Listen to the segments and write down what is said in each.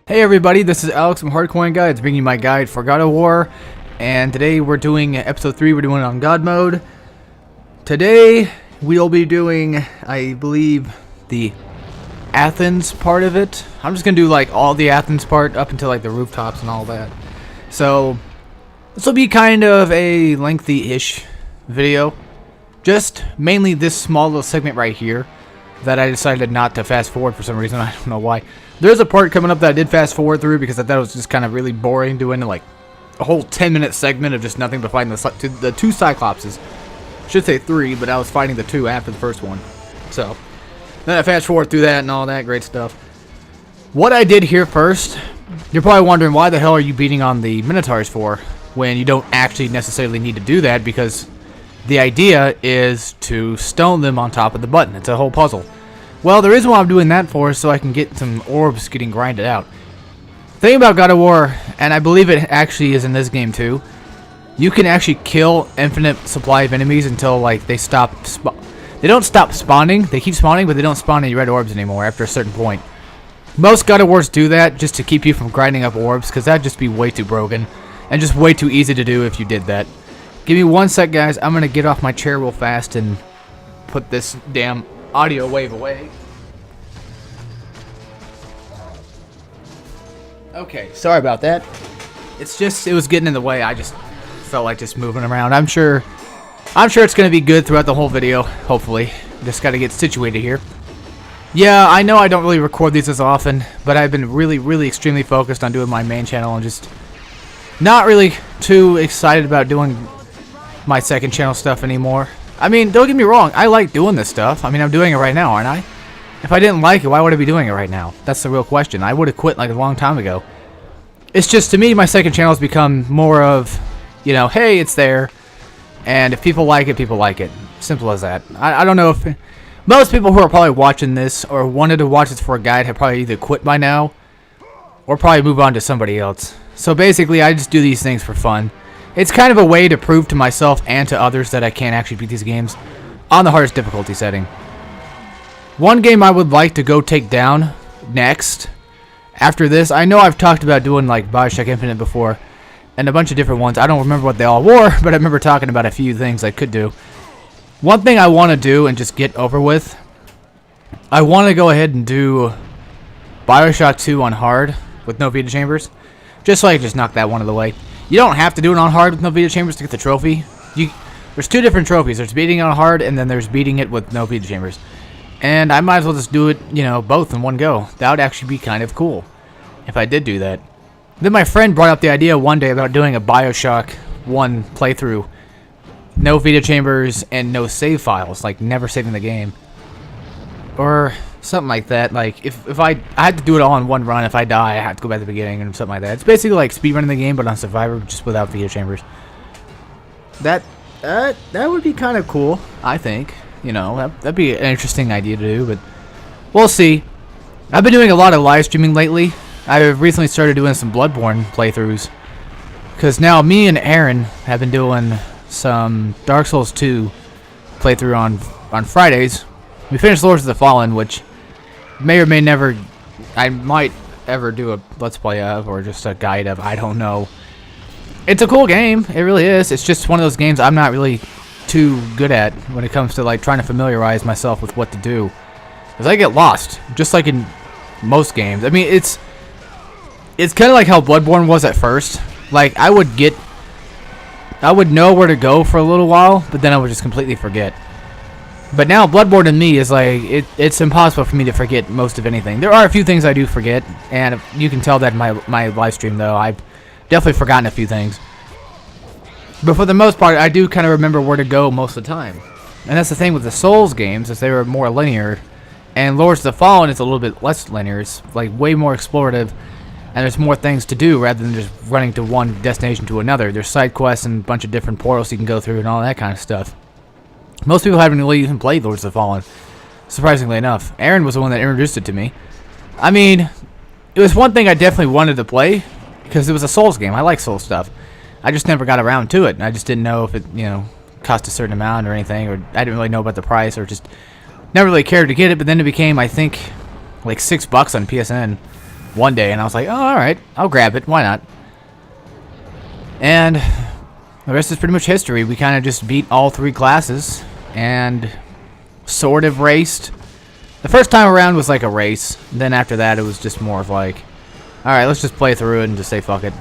Hey everybody, this is Alex from Hardcorian Guides, bringing you my guide for God of War, and today we're doing episode 3, we're doing it on God mode. Today, we'll be doing, I believe, the Athens part of it. I'm just gonna do like all the Athens part up until like the rooftops and all that. So, this will be kind of a lengthy-ish video. Just mainly this small little segment right here that I decided not to fast forward for some reason. I don't know why. There's a part coming up that I did fast forward through because I thought it was just kind of really boring doing like a whole 10-minute segment of just nothing but fighting the two Cyclopses. I should say 3, but I was fighting the 2 after the first one. So, then I fast forward through that and all that great stuff. What I did here first, you're probably wondering why the hell are you beating on the Minotaurs for when you don't actually necessarily need to do that, because the idea is to stone them on top of the button. It's a whole puzzle. Well, the reason why I'm doing that for is so I can get some orbs getting grinded out. The thing about God of War, and I believe it actually is in this game too, you can actually kill infinite supply of enemies until like they stop. They don't stop spawning. They keep spawning, but they don't spawn any red orbs anymore after a certain point. Most God of Wars do that just to keep you from grinding up orbs, because that'd just be way too broken and just way too easy to do if you did that. Give me one sec, guys. I'm gonna get off my chair real fast and put this damn audio wave away. Okay, sorry about that. It was getting in the way. I just felt like just moving around. I'm sure it's gonna be good throughout the whole video. Hopefully, just gotta get situated here. Yeah, I know I don't really record these as often, but I've been really extremely focused on doing my main channel and just not really too excited about doing my second channel stuff anymore. I mean, don't get me wrong, I like doing this stuff. I mean, I'm doing it right now, aren't I? If I didn't like it, why would I be doing it right now? That's the real question. I would have quit like a long time ago. It's just, to me, my second channel has become more of, you know, hey, it's there, and if people like it, people like it. Simple as that. I don't know if most people who are probably watching this or wanted to watch this for a guide have probably either quit by now or probably move on to somebody else. So basically, I just do these things for fun. It's kind of a way to prove to myself and to others that I can actually beat these games on the hardest difficulty setting. One game I would like to go take down next, after this, I know I've talked about doing like Bioshock Infinite before, and a bunch of different ones. I don't remember what they all were, but I remember talking about a few things I could do. One thing I want to do and just get over with, I want to go ahead and do Bioshock 2 on hard with no Vita Chambers, just so I can just knock that one of the way. You don't have to do it on hard with no Vita Chambers to get the trophy. There's 2 different trophies. There's beating it on hard, and then there's beating it with no Vita Chambers. And I might as well just do it, you know, both in one go. That would actually be kind of cool if I did do that. Then my friend brought up the idea one day about doing a Bioshock 1 playthrough. No Vita Chambers and no save files, like never saving the game. Or something like that. Like, if I had to do it all in one run. If I die, I have to go back to the beginning and something like that. It's basically like speedrunning the game, but on Survivor, just without Vita Chambers. That would be kind of cool, I think. You know, that'd be an interesting idea to do, but we'll see. I've been doing a lot of live streaming lately. I've recently started doing some Bloodborne playthroughs, because now me and Aaron have been doing some Dark Souls 2 playthrough on Fridays. We finished Lords of the Fallen, which may or may never, I might ever do a Let's Play of, or just a guide of, I don't know. It's a cool game, it really is. It's just one of those games I'm not really too good at when it comes to like trying to familiarize myself with what to do. Because I get lost, just like in most games. I mean, it's kind of like how Bloodborne was at first. Like, I would know where to go for a little while, but then I would just completely forget. But now Bloodborne to me is like, it's impossible for me to forget most of anything. There are a few things I do forget, and you can tell that in my live stream though. I've definitely forgotten a few things. But for the most part, I do kind of remember where to go most of the time. And that's the thing with the Souls games, is they were more linear. And Lords of the Fallen is a little bit less linear. It's like way more explorative. And there's more things to do rather than just running to one destination to another. There's side quests and a bunch of different portals you can go through and all that kind of stuff. Most people haven't really even played Lords of the Fallen, surprisingly enough. Aaron was the one that introduced it to me. I mean, it was one thing I definitely wanted to play, because it was a Souls game. I like Souls stuff. I just never got around to it. I just didn't know if it, you know, cost a certain amount or anything, or I didn't really know about the price, or just never really cared to get it. But then it became, I think, like $6 on PSN one day, and I was like, oh, all right, I'll grab it. Why not? And the rest is pretty much history. We kind of just beat all 3 classes and sort of raced. The first time around was like a race. Then after that, it was just more of like, all right, let's just play through it and just say fuck it.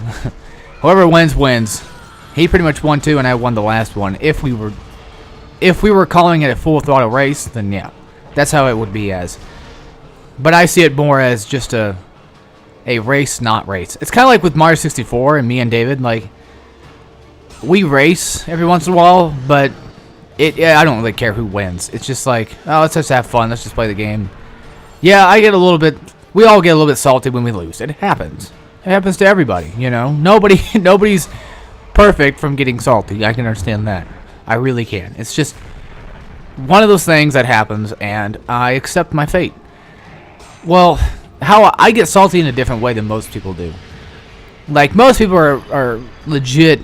Whoever wins, wins. He pretty much won 2, and I won the last one. If we were calling it a full throttle race, then yeah, that's how it would be as. But I see it more as just a race, not race. It's kind of like with Mario 64 and me and David. Like, we race every once in a while, but I don't really care who wins. It's just like, oh, let's just have fun. Let's just play the game. Yeah, we all get a little bit salty when we lose. It happens. It happens to everybody, you know. Nobody's perfect from getting salty. I can understand that. I really can. It's just one of those things that happens, and I accept my fate. Well, how I get salty in a different way than most people do. Like, most people are legit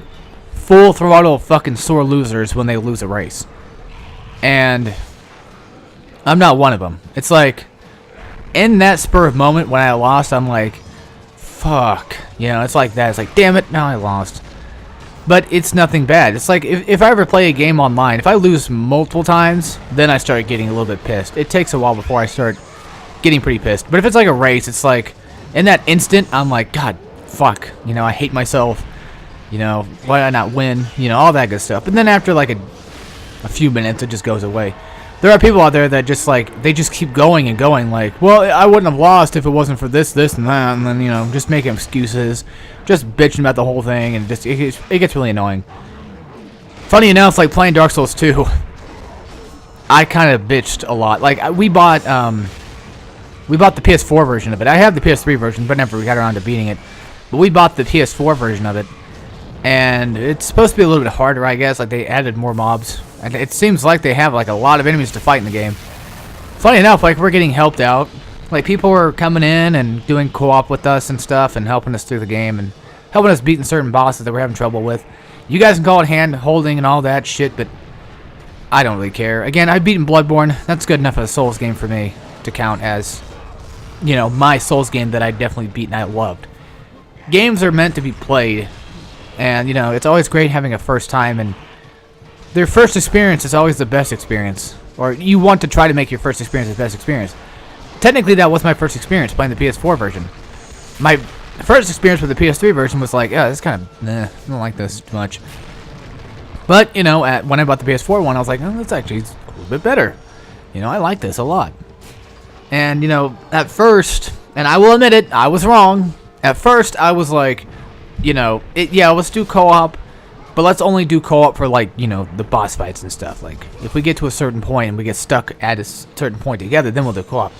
full throttle fucking sore losers when they lose a race. And I'm not one of them. It's like, in that spur of moment when I lost, I'm like, fuck. You know, it's like that. It's like, damn it, now I lost. But it's nothing bad. It's like, if I ever play a game online, if I lose multiple times, then I start getting a little bit pissed. It takes a while before I start getting pretty pissed. But if it's like a race, it's like, in that instant, I'm like, God, fuck. You know, I hate myself. You know, why did I not win? You know, all that good stuff. And then after like a few minutes, it just goes away. There are people out there that just like, they just keep going and going. Like, well, I wouldn't have lost if it wasn't for this, and that. And then, you know, just making excuses. Just bitching about the whole thing. And just, it gets really annoying. Funny enough, like playing Dark Souls 2, I kind of bitched a lot. Like, we bought the PS4 version of it. I have the PS3 version, but never got around to beating it. But we bought the PS4 version of it. And it's supposed to be a little bit harder, I guess. Like, they added more mobs. And it seems like they have, like, a lot of enemies to fight in the game. Funny enough, like, we're getting helped out. Like, people are coming in and doing co-op with us and stuff and helping us through the game and helping us beating certain bosses that we're having trouble with. You guys can call it hand-holding and all that shit, but I don't really care. Again, I've beaten Bloodborne. That's good enough of a Souls game for me to count as, you know, my Souls game that I definitely beat and I loved. Games are meant to be played. And, you know, it's always great having a first time, and their first experience is always the best experience. Or you want to try to make your first experience the best experience. Technically, that was my first experience playing the PS4 version. My first experience with the PS3 version was like, yeah, this kind of, I don't like this too much. But, you know, when I bought the PS4 one, I was like, oh, that's actually a little bit better. You know, I like this a lot. And, you know, at first, and I will admit it, I was wrong. At first, I was like, you know, yeah, let's do co-op, but let's only do co-op for, like, you know, the boss fights and stuff. Like, if we get to a certain point and we get stuck at a certain point together, then we'll do co-op.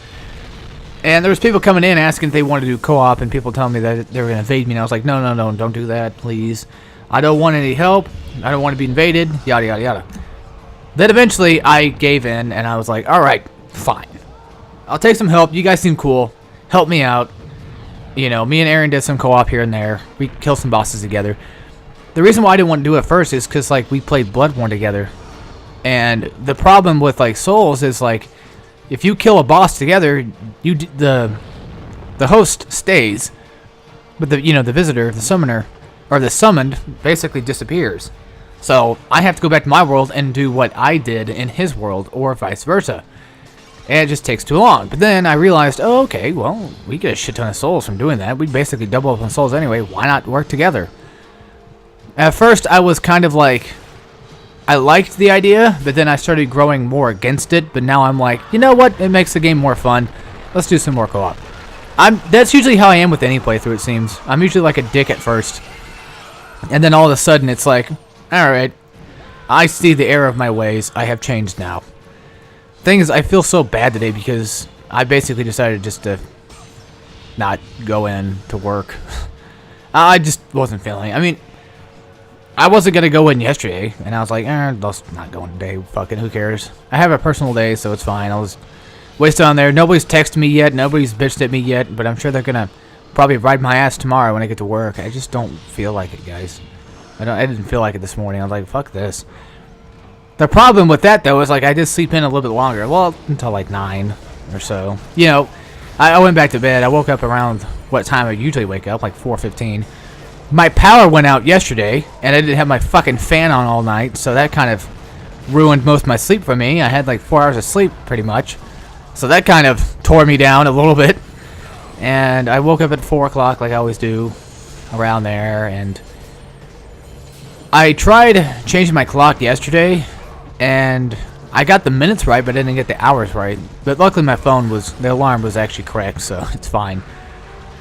And there was people coming in asking if they wanted to do co-op, and people telling me that they were going to invade me, and I was like, no, don't do that, please. I don't want any help. I don't want to be invaded, yada, yada, yada. Then eventually, I gave in, and I was like, alright, fine. I'll take some help. You guys seem cool. Help me out. You know, me and Aaron did some co-op here and there. We killed some bosses together. The reason why I didn't want to do it first is because, like, we played Bloodborne together. And the problem with, like, Souls is, like, if you kill a boss together, the host stays. But, the visitor, the summoner, or the summoned, basically disappears. So, I have to go back to my world and do what I did in his world, or vice versa. And it just takes too long. But then I realized, oh, okay, well, we get a shit ton of souls from doing that. We basically double up on souls anyway. Why not work together? At first, I was kind of like, I liked the idea, but then I started growing more against it. But now I'm like, you know what? It makes the game more fun. Let's do some more co-op. That's usually how I am with any playthrough, it seems. I'm usually like a dick at first. And then all of a sudden, it's like, alright, I see the error of my ways. I have changed now. Thing is, I feel so bad today because I basically decided just to not go in to work. I just wasn't feeling it. I mean, I wasn't going to go in yesterday, and I was like, let's not go in today. Fucking who cares? I have a personal day, so it's fine. I'll just waste it on there. Nobody's texted me yet. Nobody's bitched at me yet, but I'm sure they're going to probably ride my ass tomorrow when I get to work. I just don't feel like it, guys. I didn't feel like it this morning. I was like, fuck this. The problem with that, though, is, like, I did sleep in a little bit longer. Well, until, like, 9 or so. You know, I went back to bed. I woke up around what time I usually wake up, like 4:15. My power went out yesterday, and I didn't have my fucking fan on all night, so that kind of ruined most of my sleep for me. I had like 4 hours of sleep, pretty much. So that kind of tore me down a little bit. And I woke up at 4 o'clock like I always do, around there, and I tried changing my clock yesterday, and I got the minutes right, but I didn't get the hours right. But luckily my phone the alarm was actually correct, so it's fine.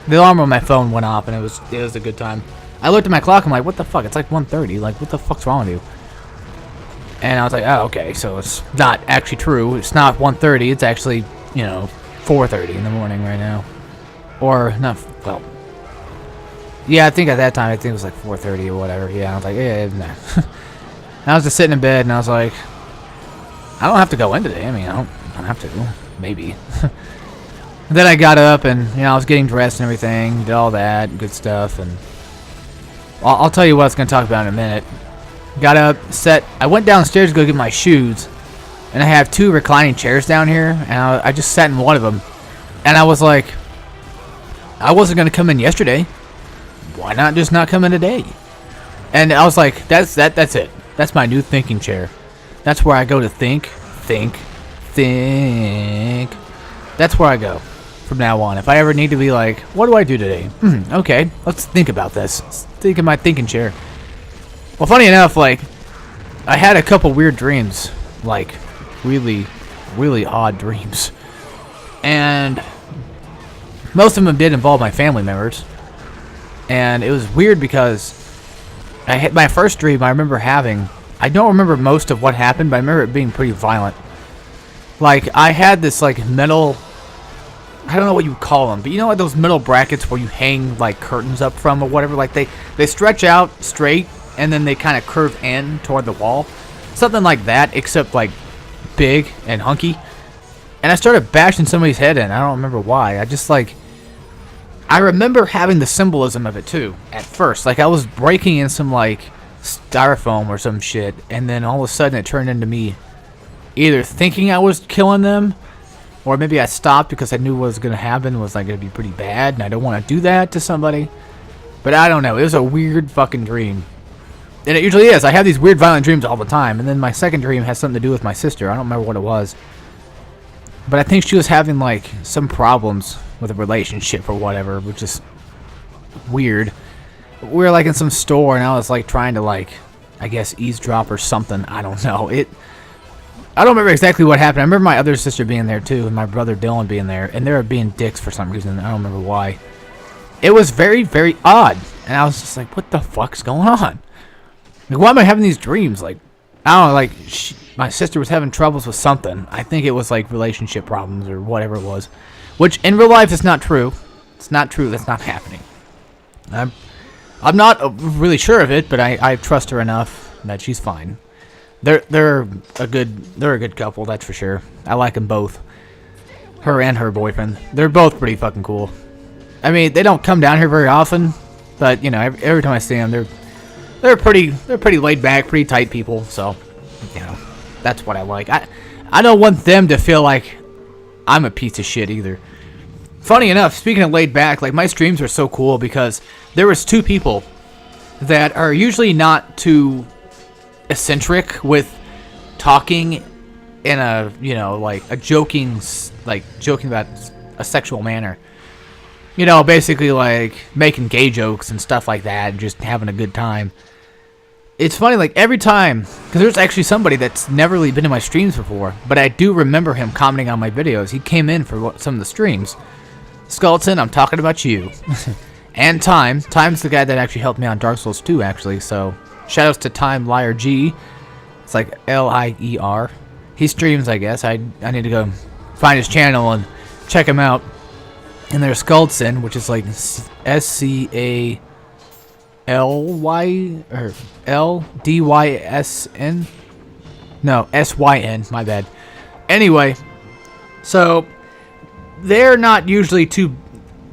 The alarm on my phone went off, and it was a good time. I looked at my clock, I'm like, what the fuck? It's like 1:30. Like, what the fuck's wrong with you? And I was like, oh, okay, so it's not actually true. It's not 1:30. It's actually, 4:30 in the morning right now. Or, not, well, yeah, I think at that time, it was like 4:30 or whatever. Yeah, I was like, yeah, nah. I was just sitting in bed, and I was like, I don't have to go in today. I mean, I don't have to. Maybe. And then I got up, and, I was getting dressed and everything. Did all that good stuff, and I'll tell you what I was going to talk about in a minute. Got up, I went downstairs to go get my shoes, and I have 2 reclining chairs down here, and I just sat in one of them, and I was like, I wasn't going to come in yesterday. Why not just not come in today? And I was like, that's it. That's my new thinking chair. That's where I go to think. That's where I go from now on. If I ever need to be like, what do I do today? Okay, let's think about this. Let's think of my thinking chair. Well, funny enough, like, I had a couple weird dreams. Like, really, really odd dreams. And most of them did involve my family members. And it was weird because I had my first dream I remember having. I don't remember most of what happened, but I remember it being pretty violent. Like, I had this, like, metal, I don't know what you call them, but you know, like those metal brackets where you hang, like, curtains up from or whatever? Like, they stretch out straight, and then they kind of curve in toward the wall. Something like that, except, like, big and hunky. And I started bashing somebody's head in. I don't remember why. I remember having the symbolism of it, too, at first. Like, I was breaking in some, like, styrofoam or some shit, and then all of a sudden it turned into me either thinking I was killing them, or maybe I stopped because I knew what was going to happen was like going to be pretty bad, and I don't want to do that to somebody. But I don't know. It was a weird fucking dream. And it usually is. I have these weird violent dreams all the time. And then my second dream has something to do with my sister. I don't remember what it was. But I think she was having like some problems with a relationship or whatever, which is weird. We were like in some store, and I was like trying to like, I guess, eavesdrop or something. I don't know. I don't remember exactly what happened. I remember my other sister being there too, and my brother Dylan being there, and they were being dicks for some reason. I don't remember why. It was very, very odd, and I was just like, what the fuck's going on? Like, why am I having these dreams? Like, I don't know, like, my sister was having troubles with something. I think it was like relationship problems or whatever it was, which in real life is not true. It's not true. That's not happening. I'm not really sure of it, but I trust her enough that she's fine. They're a good couple, that's for sure. I like them both. Her and her boyfriend. They're both pretty fucking cool. I mean, they don't come down here very often, but you know, every time I see them, they're pretty laid back, pretty tight people. So, you know, that's what I like. I don't want them to feel like I'm a piece of shit either. Funny enough, speaking of laid back, like my streams are so cool because there was 2 people that are usually not too eccentric with talking in a, you know, like a joking about a sexual manner. You know, basically like making gay jokes and stuff like that and just having a good time. It's funny, like every time, because there's actually somebody that's never really been in my streams before, but I do remember him commenting on my videos. He came in for some of the streams. Skeleton, I'm talking about you. And Time's the guy that actually helped me on Dark Souls 2, actually, so shoutouts to Time Liar G. It's like Lier. He streams, I guess. I need to go find his channel and check him out. And there's Skeleton, which is like SCALY or LDYSN. No, SYN, my bad. Anyway, so they're not usually too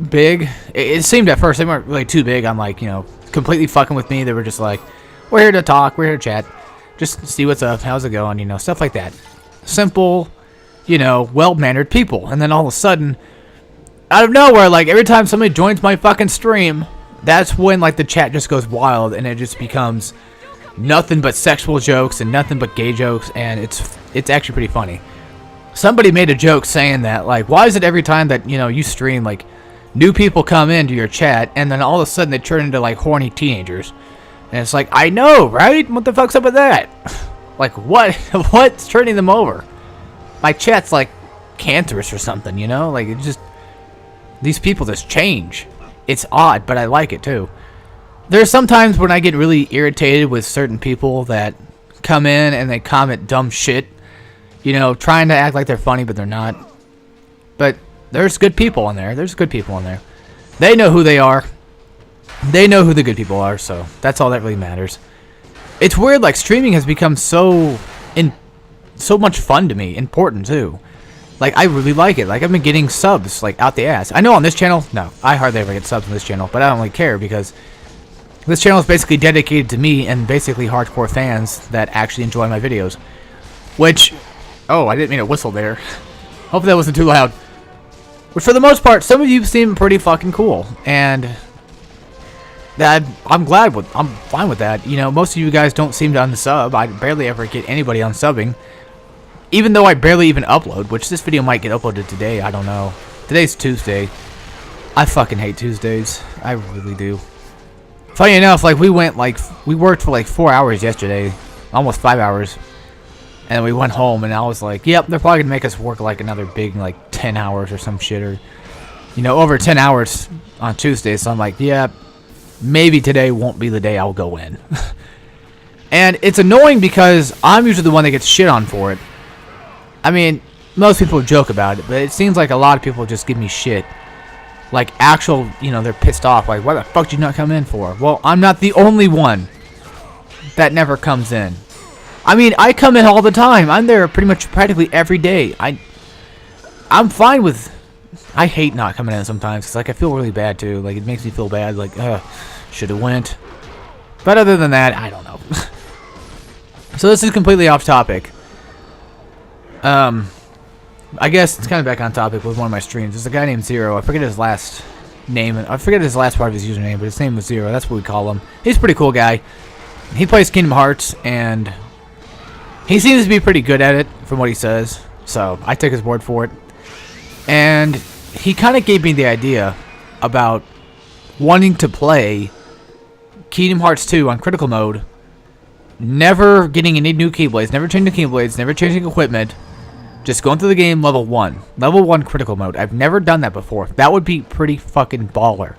big. It seemed at first they weren't really too big on, like, you know, completely fucking with me. They were just like, we're here to talk, we're here to chat, just see what's up, how's it going, you know, stuff like that. Simple, you know, well-mannered people. And then all of a sudden, out of nowhere, like every time somebody joins my fucking stream, that's when like the chat just goes wild and it just becomes nothing but sexual jokes and nothing but gay jokes, and it's actually pretty funny. Somebody made a joke saying that, like, why is it every time that, you know, you stream, like, new people come into your chat and then all of a sudden they turn into like horny teenagers? And it's like, I know, right? What the fuck's up with that? Like, what's turning them over? My chat's like cancerous or something, you know? Like, it just, these people just change. It's odd, but I like it too. There's sometimes when I get really irritated with certain people that come in and they comment dumb shit, you know, trying to act like they're funny, but they're not. But there's good people in there. There's good people in there. They know who they are. They know who the good people are, so that's all that really matters. It's weird, like, streaming has become so much fun to me, important too. Like, I really like it. Like, I've been getting subs, like, out the ass. I know on this channel, no, I hardly ever get subs on this channel, but I don't really care because this channel is basically dedicated to me and basically hardcore fans that actually enjoy my videos. Which, oh, I didn't mean to whistle there. Hopefully that wasn't too loud. Which, for the most part, some of you seem pretty fucking cool, and that I'm fine with that. You know, most of you guys don't seem to unsub. I barely ever get anybody unsubbing, even though I barely even upload. Which this video might get uploaded today. I don't know. Today's Tuesday. I fucking hate Tuesdays. I really do. Funny enough, like we worked for like 4 hours yesterday, almost 5 hours. And we went home, and I was like, yep, they're probably going to make us work like another big, like, 10 hours or some shit. Or, you know, over 10 hours on Tuesday. So I'm like, yeah, maybe today won't be the day I'll go in. And it's annoying because I'm usually the one that gets shit on for it. I mean, most people joke about it, but it seems like a lot of people just give me shit. Like, actual, you know, they're pissed off. Like, why the fuck did you not come in for? Well, I'm not the only one that never comes in. I mean, I come in all the time. I'm there pretty much practically every day. I'm fine with... I hate not coming in sometimes because, like, I feel really bad, too. Like, it makes me feel bad. Like, should have went. But other than that, I don't know. So this is completely off topic. I guess it's kind of back on topic with one of my streams. There's a guy named Zero. I forget his last name. I forget his last part of his username, but his name was Zero. That's what we call him. He's a pretty cool guy. He plays Kingdom Hearts, and he seems to be pretty good at it, from what he says. So I took his word for it. And he kind of gave me the idea about wanting to play Kingdom Hearts 2 on critical mode, never getting any new keyblades, never changing keyblades, never changing equipment, just going through the game level 1. Level 1 critical mode. I've never done that before. That would be pretty fucking baller.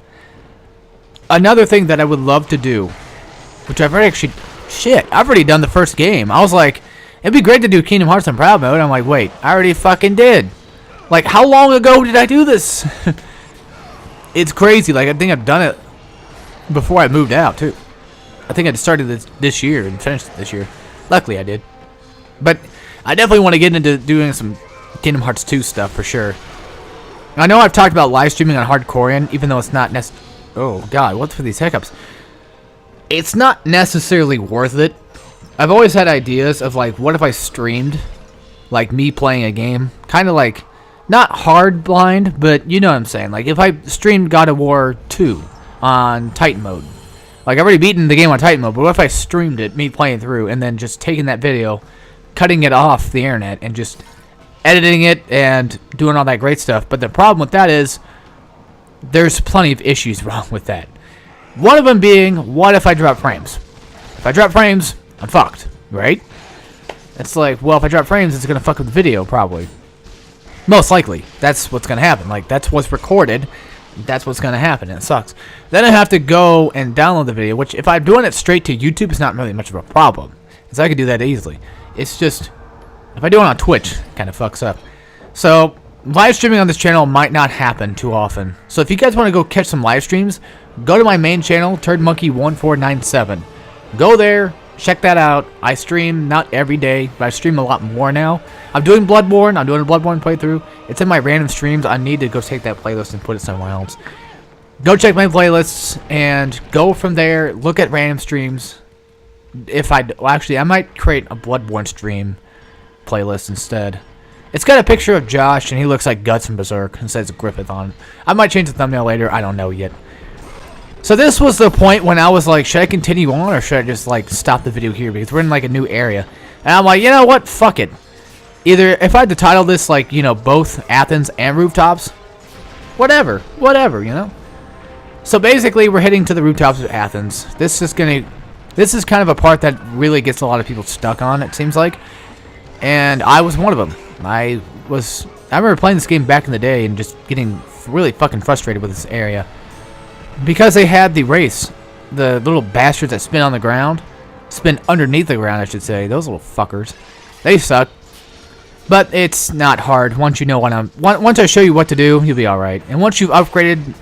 Another thing that I would love to do, which I've already actually... Shit, I've already done the first game. I was like, it'd be great to do Kingdom Hearts on Proud Mode. I'm like, wait, I already fucking did. Like, how long ago did I do this? It's crazy. Like, I think I've done it before I moved out, too. I think I started this year and finished it this year. Luckily, I did. But I definitely want to get into doing some Kingdom Hearts 2 stuff for sure. I know I've talked about live streaming on Hardcorian, even though it's not oh, God, what's with these hiccups? It's not necessarily worth it. I've always had ideas of, like, what if I streamed, like, me playing a game? Kind of like, not hard blind, but you know what I'm saying. Like, if I streamed God of War 2 on Titan mode. Like, I've already beaten the game on Titan mode, but what if I streamed it, me playing through, and then just taking that video, cutting it off the internet, and just editing it and doing all that great stuff? But the problem with that is, there's plenty of issues wrong with that. One of them being, what if I drop frames? If I drop frames, I'm fucked, right? It's like, well, if I drop frames, it's going to fuck with the video, probably. Most likely. That's what's going to happen. Like, that's what's recorded. That's what's going to happen, and it sucks. Then I have to go and download the video, which if I'm doing it straight to YouTube, it's not really much of a problem. Because I can do that easily. It's just, if I do it on Twitch, it kind of fucks up. So, live streaming on this channel might not happen too often. So if you guys want to go catch some live streams, go to my main channel, TurdMonkey1497. Go there, check that out. I stream not every day, but I stream a lot more now. I'm doing Bloodborne. I'm doing a Bloodborne playthrough. It's in my random streams. I need to go take that playlist and put it somewhere else. Go check my playlists and go from there. Look at random streams. Well, actually, I might create a Bloodborne stream playlist instead. It's got a picture of Josh, and he looks like Guts from Berserk, and says Griffith on it. I might change the thumbnail later. I don't know yet. So this was the point when I was like, should I continue on, or should I just like stop the video here? Because we're in like a new area. And I'm like, you know what? Fuck it. Either, if I had to title this like, you know, both Athens and rooftops, whatever, you know? So basically, we're heading to the rooftops of Athens. This is kind of a part that really gets a lot of people stuck on, it seems like. And I was one of them. I remember playing this game back in the day and just getting really fucking frustrated with this area. Because they had the race, the little bastards that spin on the ground, spin underneath the ground, I should say. Those little fuckers. They suck. But it's not hard. Once you know once I show you what to do, you'll be alright. And once you've upgraded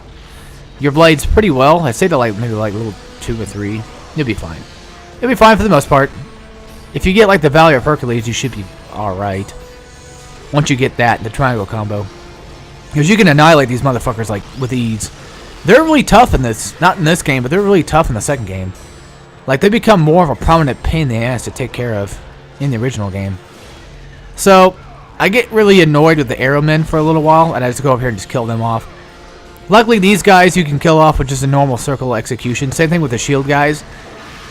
your blades pretty well, I'd say to like maybe like level 2 or 3, you'll be fine. You'll be fine for the most part. If you get like the Valley of Hercules, you should be alright. Once you get that, the triangle combo. Because you can annihilate these motherfuckers like with ease. They're really tough in this, not in this game, but they're really tough in the second game. Like they become more of a prominent pain in the ass to take care of in the original game. So, I get really annoyed with the arrowmen for a little while, and I just go up here and just kill them off. Luckily, these guys you can kill off with just a normal circle execution. Same thing with the shield guys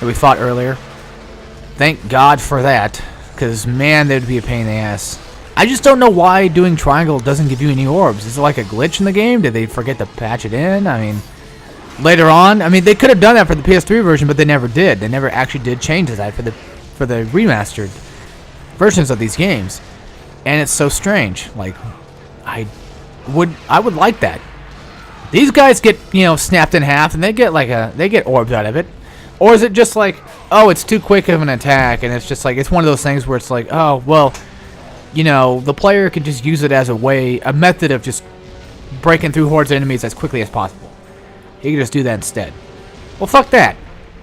that we fought earlier. Thank God for that, because man, that would be a pain in the ass. I just don't know why doing triangle doesn't give you any orbs. Is it like a glitch in the game? Did they forget to patch it in? I mean, later on, I mean, they could have done that for the PS3 version, but they never did. They never actually did change that for the remastered versions of these games. And it's so strange. Like, I would like that. These guys get, you know, snapped in half, and they get orbs out of it. Or is it just like, oh, it's too quick of an attack, and it's just like, it's one of those things where it's like, oh, well, you know, the player could just use it as a method of just breaking through hordes of enemies as quickly as possible. You can just do that instead. Well, fuck that.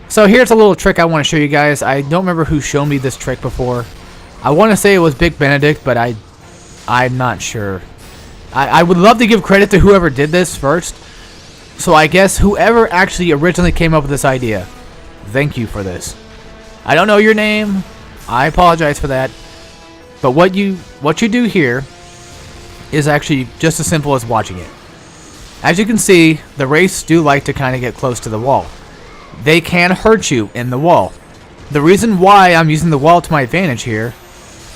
So here's a little trick I want to show you guys. I don't remember who showed me this trick before. I want to say it was Big Benedict, but I'm not sure. I would love to give credit to whoever did this first. So I guess whoever actually originally came up with this idea, thank you for this. I don't know your name. I apologize for that. But what you do here is actually just as simple as watching it. As you can see, the wraiths do like to kind of get close to the wall. They can hurt you in the wall. The reason why I'm using the wall to my advantage here,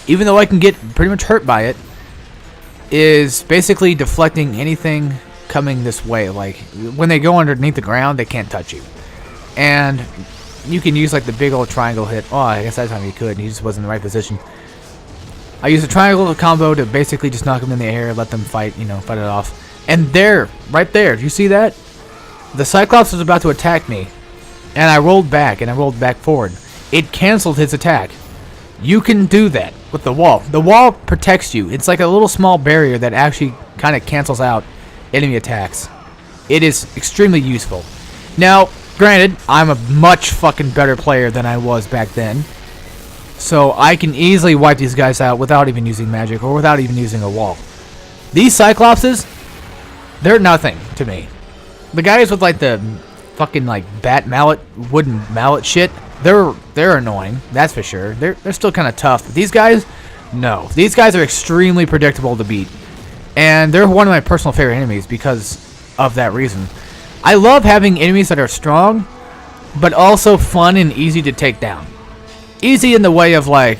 even though I can get pretty much hurt by it, is basically deflecting anything coming this way. Like, when they go underneath the ground, they can't touch you. And you can use like the big old triangle hit. Oh, I guess that time you could, and he just wasn't in the right position. I use a triangle combo to basically just knock them in the air, let them fight, you know, fight it off. And there, right there, do you see that? The Cyclops was about to attack me, and I rolled back, and I rolled back forward. It canceled his attack. You can do that with the wall. The wall protects you. It's like a little small barrier that actually kind of cancels out enemy attacks. It is extremely useful. Now, granted, I'm a much fucking better player than I was back then. So I can easily wipe these guys out without even using magic or without even using a wall. These Cyclopses, they're nothing to me. The guys with like the fucking like bat mallet, wooden mallet shit, they're annoying, that's for sure. They're still kind of tough. But these guys, no. These guys are extremely predictable to beat. And they're one of my personal favorite enemies because of that reason. I love having enemies that are strong, but also fun and easy to take down. Easy in the way of like,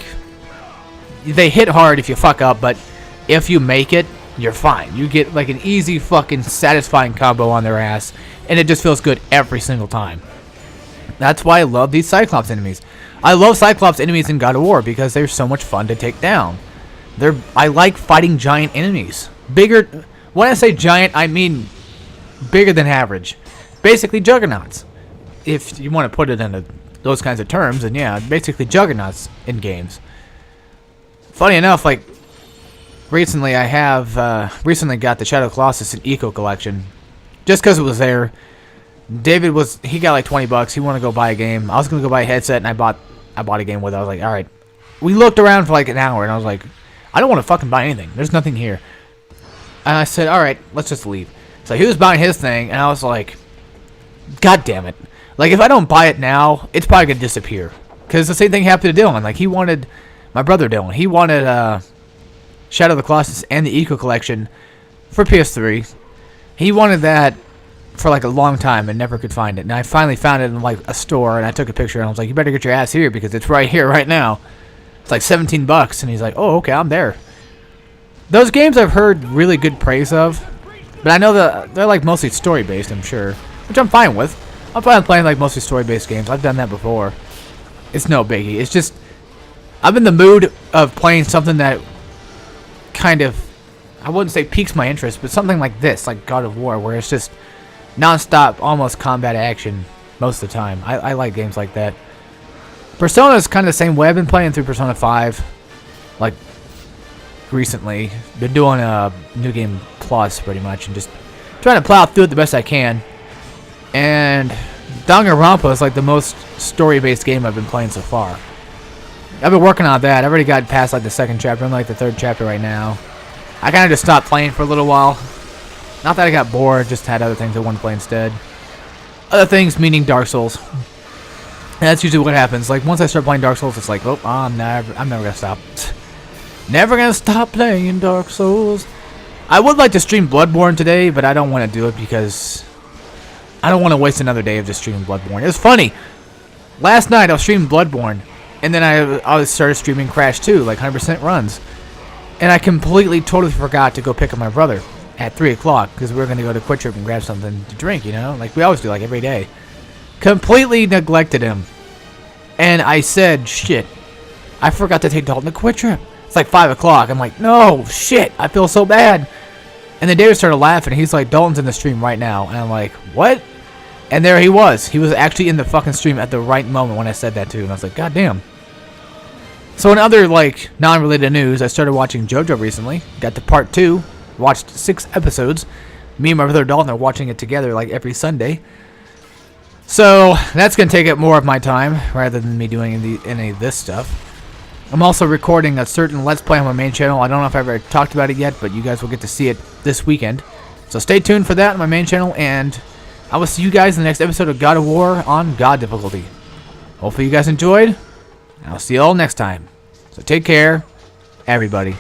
they hit hard if you fuck up, but if you make it, you're fine. You get like an easy fucking satisfying combo on their ass, and it just feels good every single time. That's why I love these Cyclops enemies. I love Cyclops enemies in God of War because they're so much fun to take down. I like fighting giant enemies. Bigger, when I say giant, I mean bigger than average. Basically juggernauts. If you want to put it into those kinds of terms, and yeah, basically juggernauts in games. Funny enough, like, recently I have recently got the Shadow Colossus in Eco Collection. Just because it was there. David he got like $20. He wanted to go buy a game. I was going to go buy a headset, and I bought a game with it. I was like, alright. We looked around for like an hour, and I was like, I don't want to fucking buy anything. There's nothing here. And I said, alright, let's just leave. So he was buying his thing, and I was like, God damn it. Like, if I don't buy it now, it's probably going to disappear. Because the same thing happened to Dylan. Like, my brother Dylan, he wanted Shadow of the Colossus and the Eco Collection for PS3. He wanted that for like a long time and never could find it. And I finally found it in like a store, and I took a picture, and I was like, you better get your ass here because it's right here, right now. It's like $17, and he's like, oh, okay, I'm there. Those games I've heard really good praise of, but I know that they're like mostly story-based, I'm sure, which I'm fine with. I'm fine with playing like mostly story-based games. I've done that before. It's no biggie. It's just, I'm in the mood of playing something that kind of, I wouldn't say piques my interest, but something like this, like God of War, where it's just non-stop, almost combat action most of the time. I like games like that. Persona is kind of the same way. I've been playing through Persona 5, like, recently. Been doing a New Game Plus, pretty much, and just trying to plow through it the best I can. And Danganronpa is like the most story-based game I've been playing so far. I've been working on that. I've already got past like the 2nd chapter. I'm like the 3rd chapter right now. I kind of just stopped playing for a little while. Not that I got bored, just had other things I wanted to play instead. Other things meaning Dark Souls. And that's usually what happens. Like once I start playing Dark Souls, it's like, oh, I'm never gonna stop. Never gonna stop playing Dark Souls. I would like to stream Bloodborne today, but I don't want to do it because I don't want to waste another day of just streaming Bloodborne. It was funny. Last night I was streaming Bloodborne, and then I started streaming Crash 2, like 100% runs. And I completely, totally forgot to go pick up my brother at 3 o'clock because we were going to go to Quick Trip and grab something to drink, you know? Like we always do, like every day. Completely neglected him. And I said, shit, I forgot to take Dalton to Quick Trip. It's like 5 o'clock. I'm like, no, shit, I feel so bad. And then David started laughing. He's like, Dalton's in the stream right now. And I'm like, what? And there he was. He was actually in the fucking stream at the right moment when I said that to him. And I was like, god damn. So in other, like, non-related news, I started watching JoJo recently. Got to part 2. Watched 6 episodes. Me and my brother Dalton are watching it together, like, every Sunday. So that's going to take up more of my time, rather than me doing any of this stuff. I'm also recording a certain Let's Play on my main channel. I don't know if I've ever talked about it yet, but you guys will get to see it this weekend. So stay tuned for that on my main channel, and I will see you guys in the next episode of God of War on God difficulty. Hopefully you guys enjoyed, and I'll see you all next time. So take care, everybody.